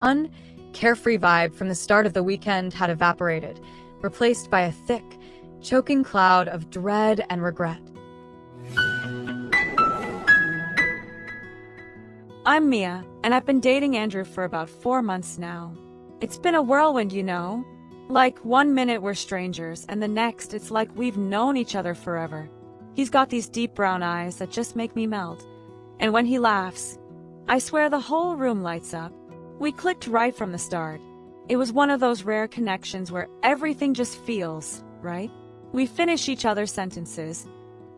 fun, carefree vibe from the start of the weekend had evaporated, replaced by a thick, choking cloud of dread and regret. I'm Mia, and I've been dating Andrew for about 4 months now. It's been a whirlwind, you know? Like, one minute we're strangers, and the next it's like we've known each other forever. He's got these deep brown eyes that just make me melt. And when he laughs, I swear the whole room lights up. We clicked right from the start. It was one of those rare connections where everything just feels right. We finish each other's sentences,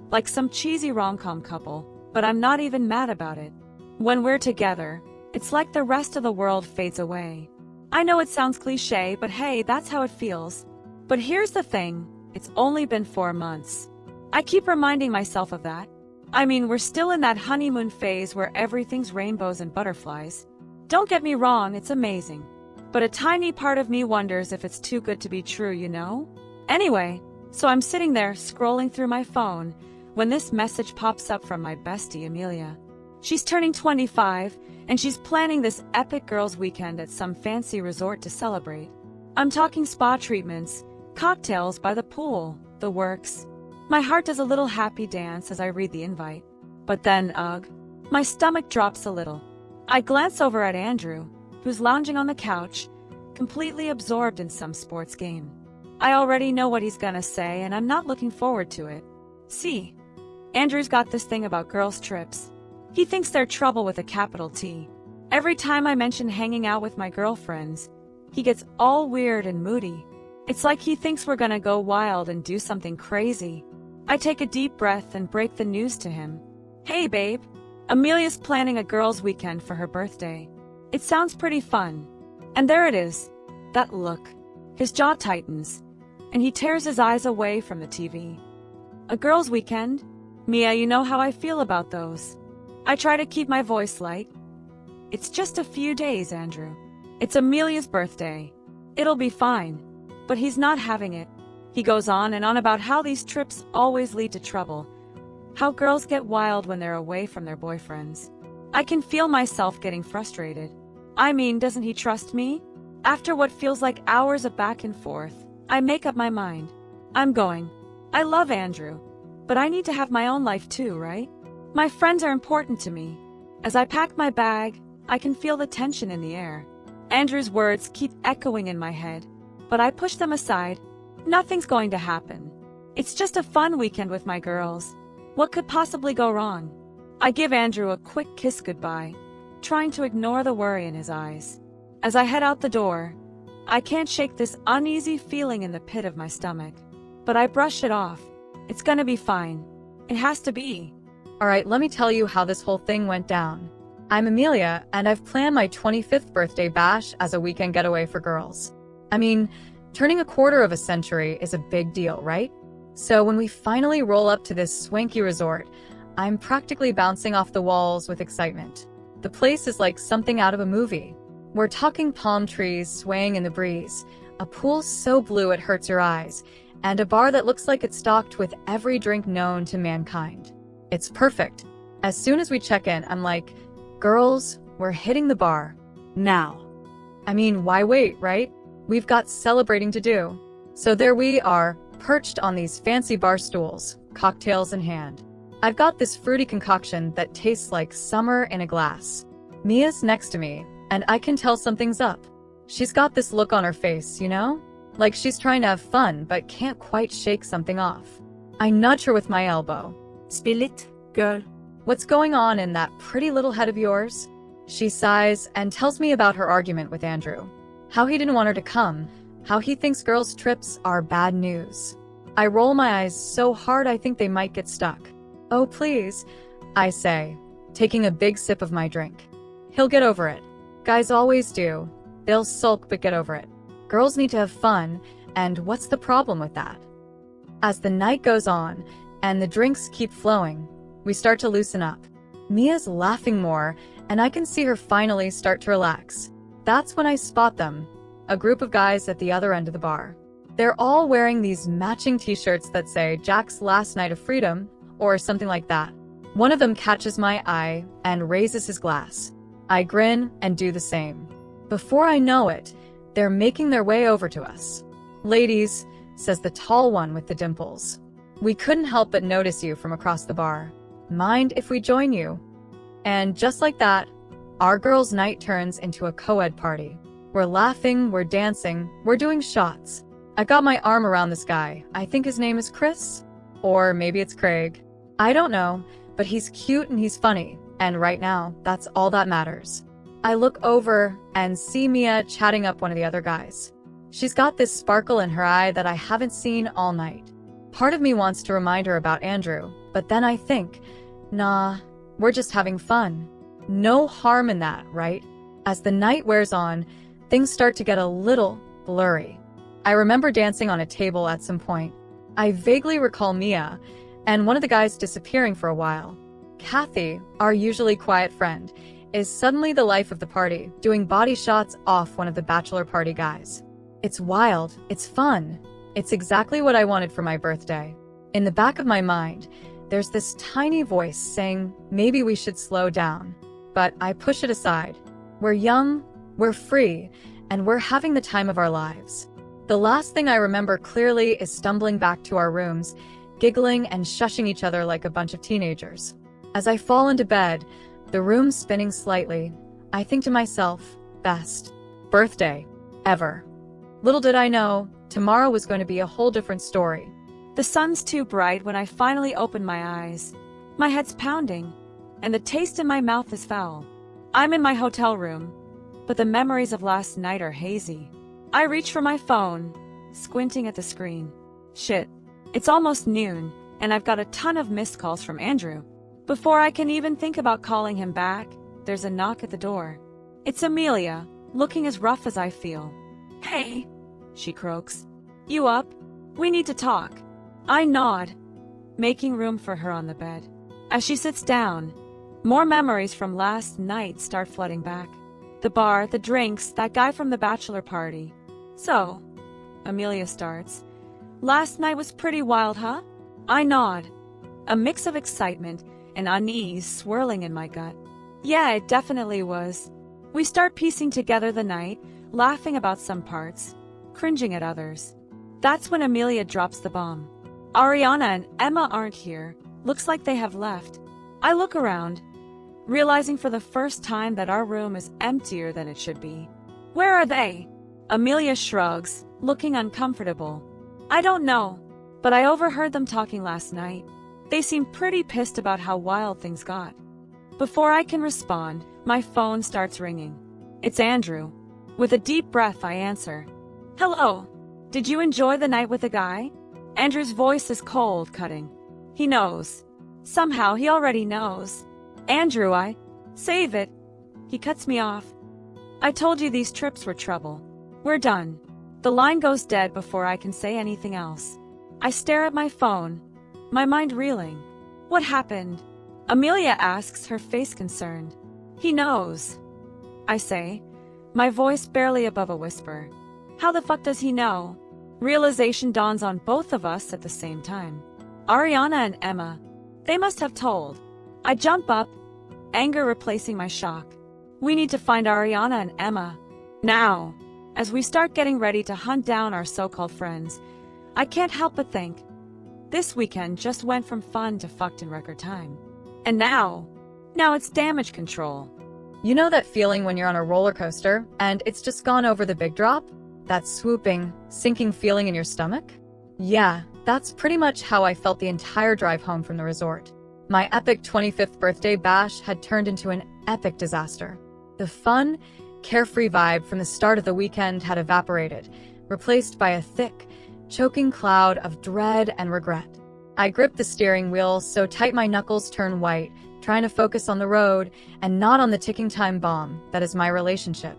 like some cheesy rom-com couple, but I'm not even mad about it. When we're together, it's like the rest of the world fades away. I know it sounds cliche, but hey, that's how it feels. But here's the thing, it's only been 4 months. I keep reminding myself of that. I mean, we're still in that honeymoon phase where everything's rainbows and butterflies. Don't get me wrong, it's amazing. But a tiny part of me wonders if it's too good to be true, you know? Anyway, so I'm sitting there scrolling through my phone when this message pops up from my bestie, Amelia. She's turning 25, and she's planning this epic girls' weekend at some fancy resort to celebrate. I'm talking spa treatments, cocktails by the pool, the works. My heart does a little happy dance as I read the invite. But then, my stomach drops a little. I glance over at Andrew, who's lounging on the couch, completely absorbed in some sports game. I already know what he's gonna say, and I'm not looking forward to it. See, Andrew's got this thing about girls' trips. He thinks they're trouble with a capital T. Every time I mention hanging out with my girlfriends, he gets all weird and moody. It's like he thinks we're gonna go wild and do something crazy. I take a deep breath and break the news to him. Hey babe, Amelia's planning a girls' weekend for her birthday. It sounds pretty fun. And there it is, that look. His jaw tightens, and he tears his eyes away from the TV. A girls' weekend? Mia, you know how I feel about those. I try to keep my voice light. It's just a few days, Andrew. It's Amelia's birthday. It'll be fine. But he's not having it. He goes on and on about how these trips always lead to trouble. How girls get wild when they're away from their boyfriends. I can feel myself getting frustrated. I mean, doesn't he trust me? After what feels like hours of back and forth, I make up my mind. I'm going. I love Andrew. But I need to have my own life too, right? My friends are important to me. As I pack my bag, I can feel the tension in the air. Andrew's words keep echoing in my head, but I push them aside. Nothing's going to happen. It's just a fun weekend with my girls. What could possibly go wrong? I give Andrew a quick kiss goodbye, trying to ignore the worry in his eyes. As I head out the door, I can't shake this uneasy feeling in the pit of my stomach. But I brush it off. It's gonna be fine. It has to be. Alright, let me tell you how this whole thing went down. I'm Amelia, and I've planned my 25th birthday bash as a weekend getaway for girls. I mean, turning a quarter of a century is a big deal, right? So when we finally roll up to this swanky resort, I'm practically bouncing off the walls with excitement. The place is like something out of a movie. We're talking palm trees swaying in the breeze, a pool so blue it hurts your eyes, and a bar that looks like it's stocked with every drink known to mankind. It's perfect. As soon as we check in, I'm like, girls, we're hitting the bar. Now. I mean, why wait, right? We've got celebrating to do. So there we are, perched on these fancy bar stools, cocktails in hand. I've got this fruity concoction that tastes like summer in a glass. Mia's next to me, and I can tell something's up. She's got this look on her face, you know? Like she's trying to have fun, but can't quite shake something off. I nudge her with my elbow. Spill it, girl. What's going on in that pretty little head of yours? She sighs and tells me about her argument with Andrew. How he didn't want her to come. How he thinks girls' trips are bad news. I roll my eyes so hard I think they might get stuck. Oh, please, I say, taking a big sip of my drink. He'll get over it. Guys always do. They'll sulk but get over it. Girls need to have fun, and what's the problem with that? As the night goes on, and the drinks keep flowing, we start to loosen up. Mia's laughing more, and I can see her finally start to relax. That's when I spot them, a group of guys at the other end of the bar. They're all wearing these matching t-shirts that say Jack's Last Night of Freedom, or something like that. One of them catches my eye and raises his glass. I grin and do the same. Before I know it, they're making their way over to us. "Ladies," says the tall one with the dimples. "We couldn't help but notice you from across the bar. Mind if we join you?" And just like that, our girls' night turns into a co-ed party. We're laughing, we're dancing, we're doing shots. I got my arm around this guy. I think his name is Chris? Or maybe it's Craig. I don't know, but he's cute and he's funny. And right now, that's all that matters. I look over and see Mia chatting up one of the other guys. She's got this sparkle in her eye that I haven't seen all night. Part of me wants to remind her about Andrew, but then I think, nah, we're just having fun. No harm in that, right? As the night wears on, things start to get a little blurry. I remember dancing on a table at some point. I vaguely recall Mia and one of the guys disappearing for a while. Kathy, our usually quiet friend, is suddenly the life of the party, doing body shots off one of the bachelor party guys. It's wild, it's fun. It's exactly what I wanted for my birthday. In the back of my mind, there's this tiny voice saying maybe we should slow down. But I push it aside. We're young, we're free, and we're having the time of our lives. The last thing I remember clearly is stumbling back to our rooms, giggling and shushing each other like a bunch of teenagers. As I fall into bed, the room spinning slightly, I think to myself, best birthday ever. Little did I know, tomorrow was going to be a whole different story. The sun's too bright when I finally open my eyes. My head's pounding, and the taste in my mouth is foul. I'm in my hotel room, but the memories of last night are hazy. I reach for my phone, squinting at the screen. Shit, it's almost noon, and I've got a ton of missed calls from Andrew. Before I can even think about calling him back, there's a knock at the door. It's Amelia, looking as rough as I feel. "Hey," she croaks. "You up? We need to talk." I nod, making room for her on the bed. As she sits down, more memories from last night start flooding back. The bar, the drinks, that guy from the bachelor party. "So," Amelia starts, "last night was pretty wild, huh?" I nod, a mix of excitement and unease swirling in my gut. "Yeah, it definitely was." We start piecing together the night, laughing about some parts, cringing at others. That's when Amelia drops the bomb. Ariana and Emma aren't here. Looks like they have left. I look around, realizing for the first time that our room is emptier than it should be. "Where are they?" Amelia shrugs, looking uncomfortable. "I don't know, but I overheard them talking last night. They seem pretty pissed about how wild things got." Before I can respond, my phone starts ringing. It's Andrew. With a deep breath, I answer. "Hello. Did you enjoy the night with the guy?" Andrew's voice is cold, cutting. He knows. Somehow he already knows. "Andrew, I..." "Save it." He cuts me off. "I told you these trips were trouble. We're done." The line goes dead before I can say anything else. I stare at my phone, my mind reeling. "What happened?" Amelia asks, her face concerned. "He knows," I say, my voice barely above a whisper. How the fuck does he know? Realization dawns on both of us at the same time. Ariana and Emma. They must have told. I jump up, anger replacing my shock. We need to find Ariana and Emma. Now. As we start getting ready to hunt down our so-called friends, I can't help but think, this weekend just went from fun to fucked in record time. And now it's damage control. You know that feeling when you're on a roller coaster and it's just gone over the big drop? That swooping, sinking feeling in your stomach? Yeah, that's pretty much how I felt the entire drive home from the resort. My epic 25th birthday bash had turned into an epic disaster. The fun, carefree vibe from the start of the weekend had evaporated, replaced by a thick, choking cloud of dread and regret. I gripped the steering wheel so tight my knuckles turn white, trying to focus on the road and not on the ticking time bomb that is my relationship.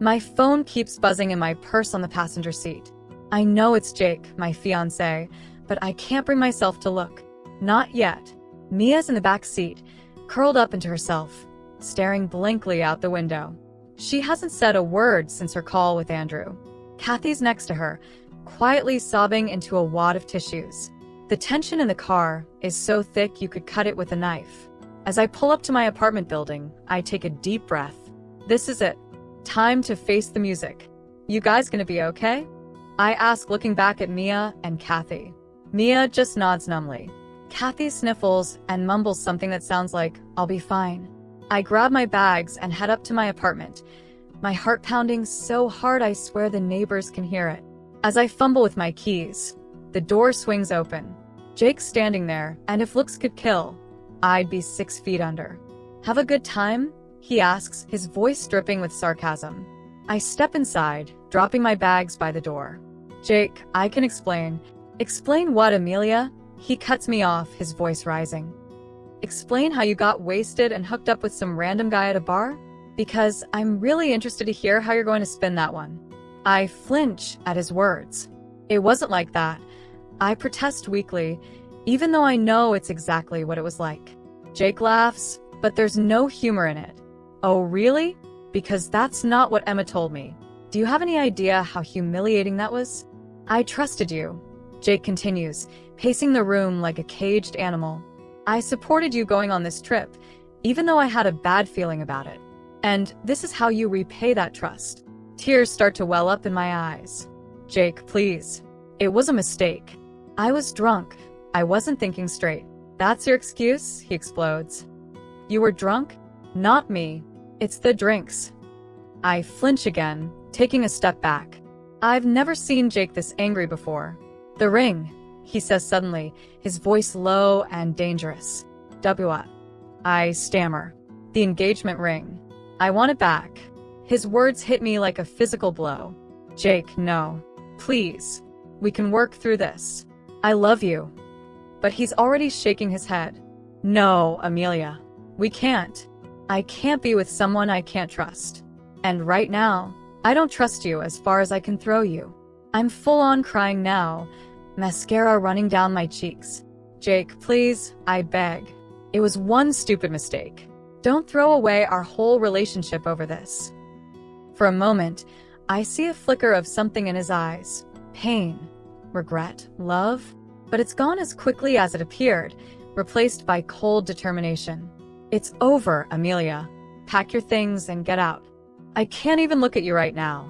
My phone keeps buzzing in my purse on the passenger seat. I know it's Jake, my fiancé, but I can't bring myself to look. Not yet. Mia's in the back seat, curled up into herself, staring blankly out the window. She hasn't said a word since her call with Andrew. Kathy's next to her, quietly sobbing into a wad of tissues. The tension in the car is so thick you could cut it with a knife. As I pull up to my apartment building, I take a deep breath. This is it. Time to face the music. You guys gonna be okay? I ask, looking back at Mia and Kathy. Mia just nods numbly. Kathy sniffles and mumbles something that sounds like, "I'll be fine." I grab my bags and head up to my apartment, my heart pounding so hard I swear the neighbors can hear it. As I fumble with my keys, the door swings open. Jake's standing there, and if looks could kill, I'd be 6 feet under. "Have a good time?" he asks, his voice dripping with sarcasm. I step inside, dropping my bags by the door. "Jake, I can explain." "Explain what, Amelia?" He cuts me off, his voice rising. "Explain how you got wasted and hooked up with some random guy at a bar? Because I'm really interested to hear how you're going to spin that one." I flinch at his words. "It wasn't like that." I protest weakly, even though I know it's exactly what it was like. Jake laughs, but there's no humor in it. "Oh, really? Because that's not what Emma told me. Do you have any idea how humiliating that was?" "I trusted you," Jake continues, pacing the room like a caged animal. "I supported you going on this trip, even though I had a bad feeling about it. And this is how you repay that trust." Tears start to well up in my eyes. "Jake, please. It was a mistake. I was drunk. I wasn't thinking straight." "That's your excuse?" he explodes. "You were drunk? Not me. It's the drinks." I flinch again, taking a step back. I've never seen Jake this angry before. "The ring," he says suddenly, his voice low and dangerous. "What?" I stammer. "The engagement ring. I want it back." His words hit me like a physical blow. "Jake, no. Please. We can work through this. I love you." But he's already shaking his head. "No, Amelia. We can't. I can't be with someone I can't trust. And right now, I don't trust you as far as I can throw you." I'm full-on crying now, mascara running down my cheeks. "Jake, please, I beg. It was one stupid mistake. Don't throw away our whole relationship over this." For a moment, I see a flicker of something in his eyes. Pain, regret, love, but it's gone as quickly as it appeared, replaced by cold determination. "It's over, Amelia. Pack your things and get out. I can't even look at you right now."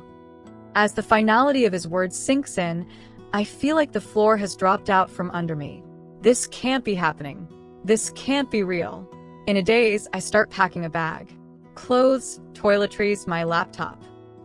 As the finality of his words sinks in, I feel like the floor has dropped out from under me. This can't be happening. This can't be real. In a daze, I start packing a bag. Clothes, toiletries, my laptop.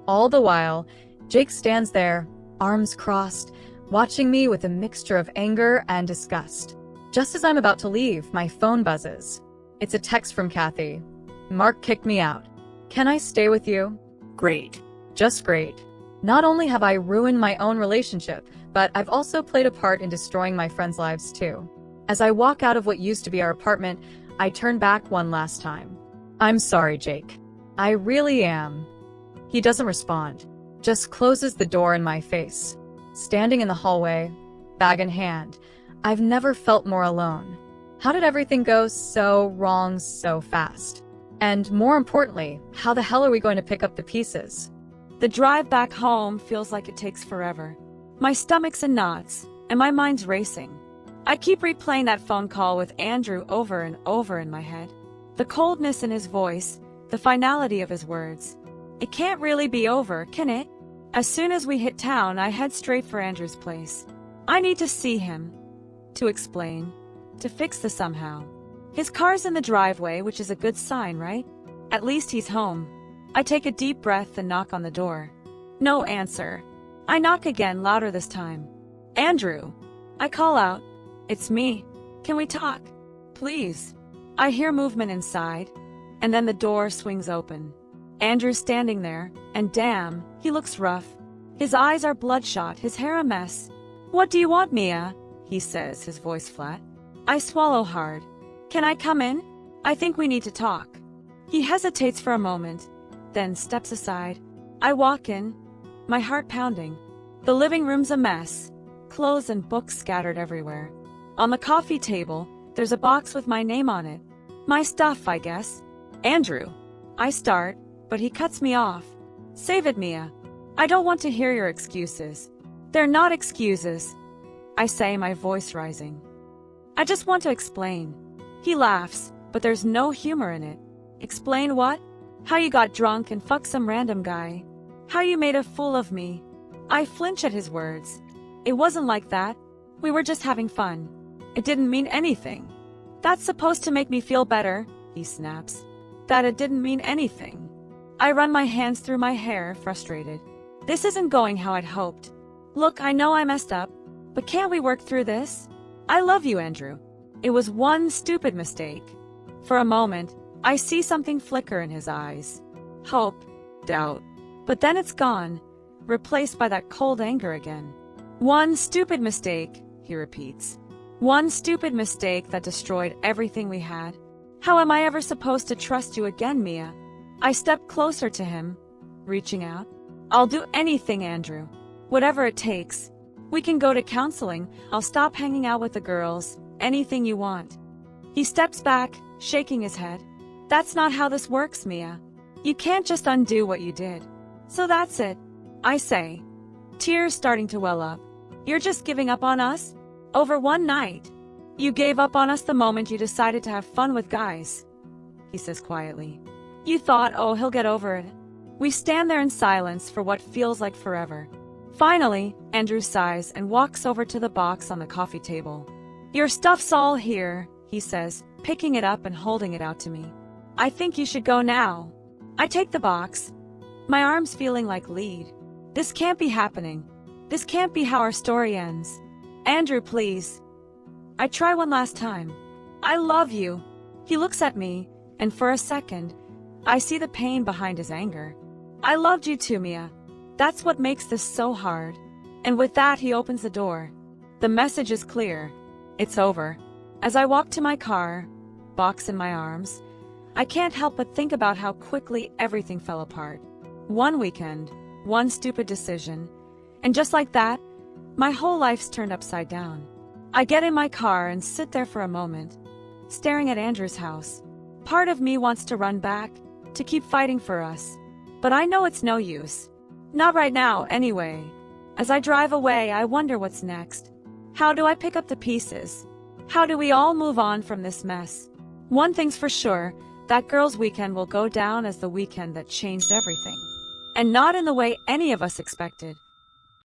All the while, Jake stands there, arms crossed, watching me with a mixture of anger and disgust. Just as I'm about to leave, my phone buzzes. It's a text from Kathy. "Mark kicked me out. Can I stay with you?" Great. Just great. Not only have I ruined my own relationship, but I've also played a part in destroying my friends' lives too. As I walk out of what used to be our apartment, I turn back one last time. "I'm sorry, Jake. I really am." He doesn't respond, just closes the door in my face. Standing in the hallway, bag in hand, I've never felt more alone. How did everything go so wrong so fast? And more importantly, how the hell are we going to pick up the pieces? The drive back home feels like it takes forever. My stomach's in knots, and my mind's racing. I keep replaying that phone call with Andrew over and over in my head. The coldness in his voice, the finality of his words. It can't really be over, can it? As soon as we hit town, I head straight for Andrew's place. I need to see him. To explain. To fix this somehow. His car's in the driveway, which is a good sign, right? At least he's home. I take a deep breath and knock on the door. No answer. I knock again, louder this time. "Andrew!" I call out. "It's me. Can we talk? Please." I hear movement inside, and then the door swings open. Andrew's standing there, and damn, he looks rough. His eyes are bloodshot, his hair a mess. "What do you want, Mia?" he says, his voice flat. I swallow hard. "Can I come in? I think we need to talk." He hesitates for a moment, then steps aside. I walk in, my heart pounding. The living room's a mess, clothes and books scattered everywhere. On the coffee table, there's a box with my name on it. My stuff, I guess. "Andrew." I start, but he cuts me off. "Save it, Mia. I don't want to hear your excuses. They're not excuses," I say, my voice rising. "I just want to explain." He laughs, but there's no humor in it. "Explain what?" How you got drunk and fucked some random guy. How you made a fool of me. I flinch at his words. It wasn't like that. We were just having fun. It didn't mean anything. That's supposed to make me feel better, he snaps. That it didn't mean anything. I run my hands through my hair, frustrated. This isn't going how I'd hoped. Look, I know I messed up, but can't we work through this? I love you, Andrew. It was one stupid mistake. For a moment, I see something flicker in his eyes. Hope, doubt. But then it's gone, replaced by that cold anger again. One stupid mistake, he repeats. One stupid mistake that destroyed everything we had. How am I ever supposed to trust you again, Mia? I step closer to him, reaching out. I'll do anything, Andrew. Whatever it takes. We can go to counseling. I'll stop hanging out with the girls. Anything you want. He steps back, shaking his head. That's not how this works, Mia. You can't just undo what you did. So that's it, I say. Tears starting to well up. You're just giving up on us? Over one night. You gave up on us the moment you decided to have fun with guys, he says quietly. You thought, oh, he'll get over it. We stand there in silence for what feels like forever. Finally, Andrew sighs and walks over to the box on the coffee table. Your stuff's all here, he says, picking it up and holding it out to me. I think you should go now. I take the box, my arms feeling like lead. This can't be happening. This can't be how our story ends. Andrew, please. I try one last time. I love you. He looks at me, and for a second, I see the pain behind his anger. I loved you too, Mia. That's what makes this so hard. And with that, he opens the door. The message is clear. It's over. As I walk to my car, box in my arms, I can't help but think about how quickly everything fell apart. One weekend, one stupid decision, and just like that, my whole life's turned upside down. I get in my car and sit there for a moment, staring at Andrew's house. Part of me wants to run back, to keep fighting for us. But I know it's no use. Not right now, anyway. As I drive away, I wonder what's next. How do I pick up the pieces? How do we all move on from this mess? One thing's for sure, that girls' weekend will go down as the weekend that changed everything. And not in the way any of us expected.